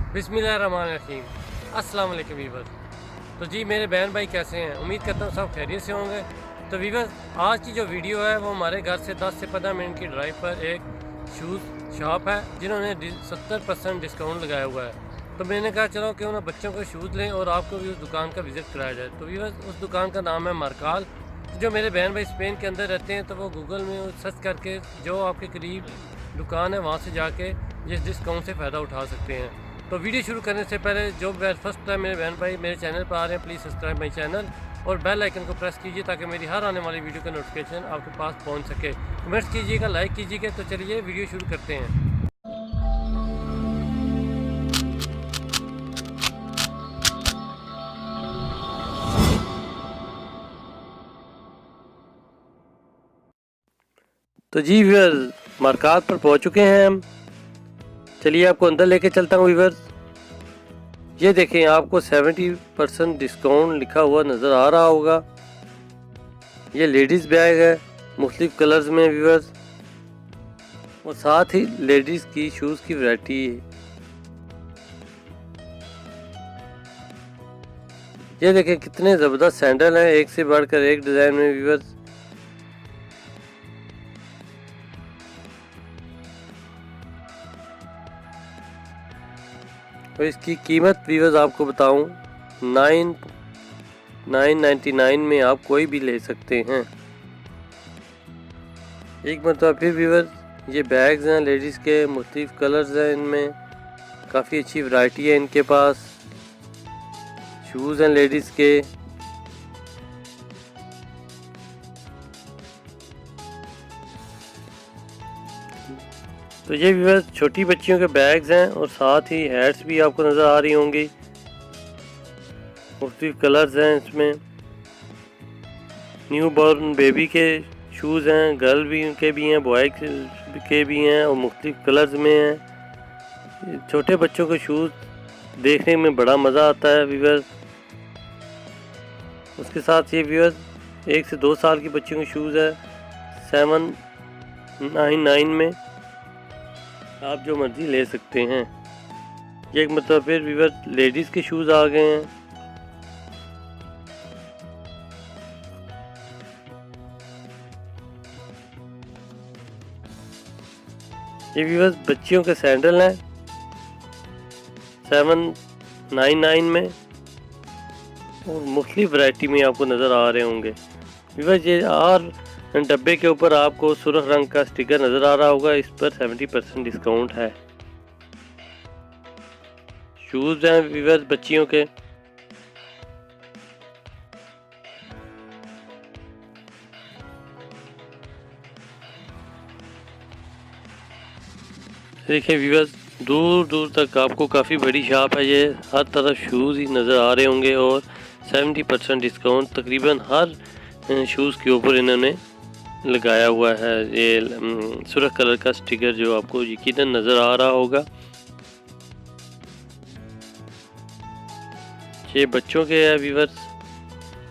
बिस्मिल्लाहिर्रहमानिर्रहीम। अस्सलाम वालेकुम वीवर्स। तो जी मेरे बहन भाई कैसे हैं? उम्मीद करता हूँ सब खैरियत से होंगे। तो वीवर्स, आज की जो वीडियो है वो हमारे घर से 10 से 15 मिनट की ड्राइव पर एक शूज़ शॉप है जिन्होंने 70% डिस्काउंट लगाया हुआ है। तो मैंने कहा चलो क्यों ना बच्चों को शूज़ लें और आपको भी उस दुकान का विज़िट कराया जाए। तो वीवर्स, उस दुकान का नाम है मार्काल। तो जो मेरे बहन भाई स्पेन के अंदर रहते हैं तो वो गूगल में सर्च करके जो आपके करीब दुकान है वहाँ से जाके जिस डिस्काउंट से फ़ायदा उठा सकते हैं। तो वीडियो शुरू करने से पहले जो फर्स्ट टाइम मेरे बहन भाई मेरे चैनल पर आ रहे हैं, प्लीज़ सब्सक्राइब माई चैनल और बेल आइकन को प्रेस कीजिए ताकि मेरी हर आने वाली वीडियो का नोटिफिकेशन आपके पास पहुंच सके। कमेंट्स कीजिएगा, लाइक कीजिएगा। तो चलिए वीडियो शुरू करते हैं। तो जी व्यूअर्स, मार्कात पर पहुंच चुके हैं हम। चलिए आपको अंदर लेके चलता हूँ व्यूअर्स। ये देखें, आपको 70% डिस्काउंट लिखा हुआ नज़र आ रहा होगा। ये लेडीज़ बैग है मुख्तलिफ कलर्स में व्यूअर्स, और साथ ही लेडीज़ की शूज़ की वैरायटी है। ये देखें कितने ज़बरदस्त सैंडल हैं, एक से बढ़कर एक डिज़ाइन में व्यूअर्स। और इसकी कीमत व्यूअर्स आपको बताऊं, 999 में आप कोई भी ले सकते हैं। एक मरतबा फिर व्यूअर्स, ये बैग्स हैं लेडीज़ के, मुख्तलिफ कलर्स हैं इनमें, काफ़ी अच्छी वैरायटी है इनके पास। शूज़ हैं लेडीज़ के। तो ये व्यूअर्स छोटी बच्चियों के बैग्स हैं और साथ ही हैट्स भी आपको नज़र आ रही होंगी। मुख्तलिफ कलर्स हैं इसमें। न्यू बॉर्न बेबी के शूज़ हैं, गर्ल भी के भी हैं, बॉय के भी हैं और मुख्तलिफ कलर्स में हैं। छोटे बच्चों के शूज़ देखने में बड़ा मज़ा आता है व्यूअर्स। उसके साथ ये व्यूअर्स 1 से 2 साल की बच्चियों के शूज़ है 799 में, आप जो मर्ज़ी ले सकते हैं। ये एक मतलब फिर व्यूअर्स लेडीज़ के शूज़ आ गए हैं। ये व्यूअर्स बच्चियों के सैंडल हैं 799 में और मुख्तलिफ वैरायटी में आपको नज़र आ रहे होंगे व्यूअर्स। ये हर डब्बे के ऊपर आपको सुर्ख रंग का स्टिकर नज़र आ रहा होगा, इस पर 70% डिस्काउंट है। शूज़ हैं व्यूअर्स बच्चियों के। देखिए व्यूअर्स, दूर दूर तक आपको काफ़ी बड़ी शॉप है ये, हर तरफ शूज़ ही नज़र आ रहे होंगे और 70% डिस्काउंट तकरीबन हर शूज़ के ऊपर इन्होंने लगाया हुआ है। ये सुर्ख कलर का स्टिकर जो आपको यकीनन नज़र आ रहा होगा। ये बच्चों के है व्यूअर्स,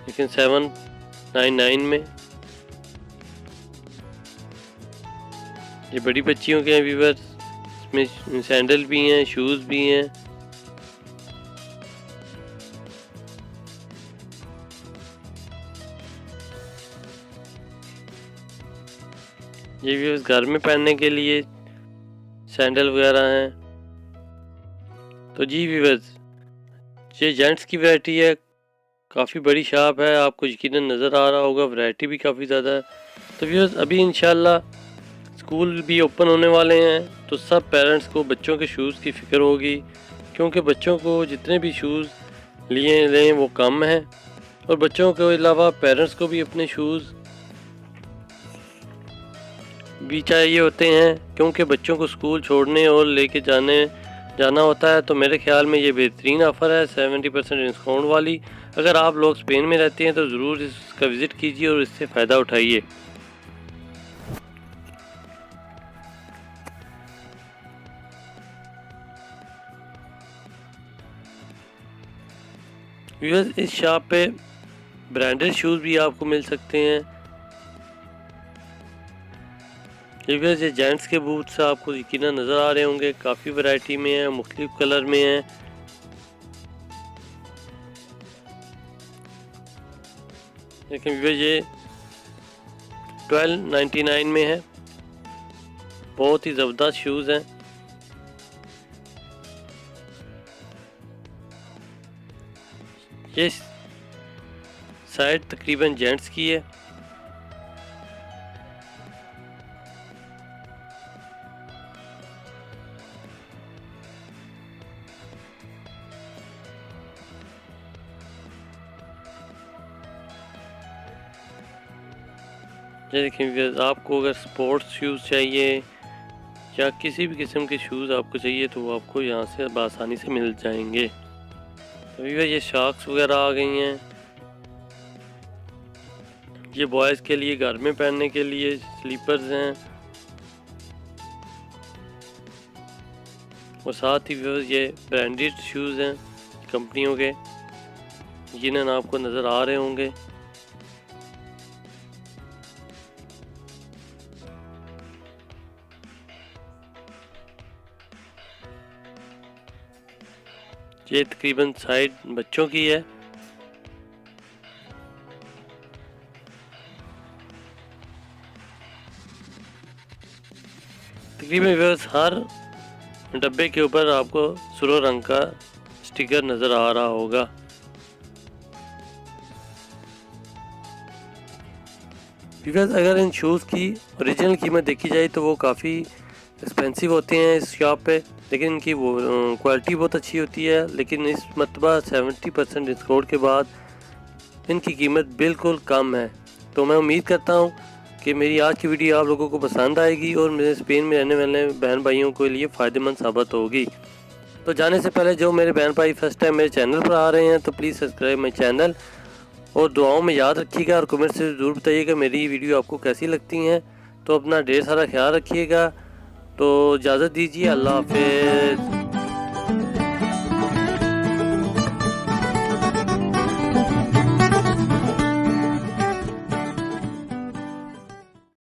लेकिन 799 में। ये बड़ी बच्चियों के हैं व्यूअर्स, इसमें सैंडल भी हैं, शूज़ भी हैं। ये व्यूअर्स घर में पहनने के लिए सैंडल वगैरह हैं। तो जी व्यूअर्स, ये जेंट्स की वैरायटी है, काफ़ी बड़ी शॉप है, आपको यकीनन नज़र आ रहा होगा, वैरायटी भी काफ़ी ज़्यादा है। तो व्यूअर्स अभी इंशाल्लाह स्कूल भी ओपन होने वाले हैं, तो सब पेरेंट्स को बच्चों के शूज़ की फ़िक्र होगी, क्योंकि बच्चों को जितने भी शूज़ लिए लें वो कम हैं, और बच्चों के अलावा पेरेंट्स को भी अपने शूज़ भी चाहिए होते हैं, क्योंकि बच्चों को स्कूल छोड़ने और लेके जाना होता है। तो मेरे ख्याल में ये बेहतरीन ऑफ़र है 70% डिस्काउंट वाली। अगर आप लोग स्पेन में रहते हैं तो ज़रूर इसका विज़िट कीजिए और इससे फ़ायदा उठाइए। व्यूअर्स, इस शॉप पे ब्रांडेड शूज़ भी आपको मिल सकते हैं। व्यूअर्स ये जेंट्स के बूट्स आपको यकीनन नज़र आ रहे होंगे, काफ़ी वैरायटी में है, मुख्तलिफ कलर में है। लेकिन व्यूअर्स ये 1299 में है, बहुत ही ज़बरदस्त शूज़ हैं। ये साइड तकरीबन जेंट्स की है। ये देखें, आपको अगर स्पोर्ट्स शूज़ चाहिए या किसी भी किस्म के शूज़ आपको चाहिए तो वो आपको यहाँ से आसानी से मिल जाएंगे। तो ये शॉक्स वगैरह आ गई हैं, ये बॉयज़ के लिए घर में पहनने के लिए स्लीपर्स हैं, और साथ ही ये ब्रांडेड शूज़ हैं कंपनियों के, जिन्हें आपको नज़र आ रहे होंगे। ये तकरीबन साइड बच्चों की है। तकरीबन हर डब्बे के ऊपर आपको सुर्ख रंग का स्टिकर नज़र आ रहा होगा। बिकॉज अगर इन शूज़ की ओरिजिनल कीमत देखी जाए तो वो काफ़ी एक्सपेंसिव होते हैं इस शॉप पे, लेकिन इनकी वो क्वालिटी बहुत अच्छी होती है। लेकिन इस मरतबा 70% डिस्काउंट के बाद इनकी कीमत बिल्कुल कम है। तो मैं उम्मीद करता हूँ कि मेरी आज की वीडियो आप लोगों को पसंद आएगी और मेरे स्पेन में रहने वाले बहन भाइयों के लिए फ़ायदेमंद साबित होगी। तो जाने से पहले जो मेरे बहन भाई फर्स्ट टाइम मेरे चैनल पर आ रहे हैं तो प्लीज़ सब्सक्राइब माई चैनल, और दुआओं में याद रखिएगा और कमेंट से ज़रूर बताइएगा मेरी वीडियो आपको कैसी लगती हैं। तो अपना ढेर सारा ख्याल रखिएगा। तो इजाज़त दीजिए, अल्लाह हाफ़िज़।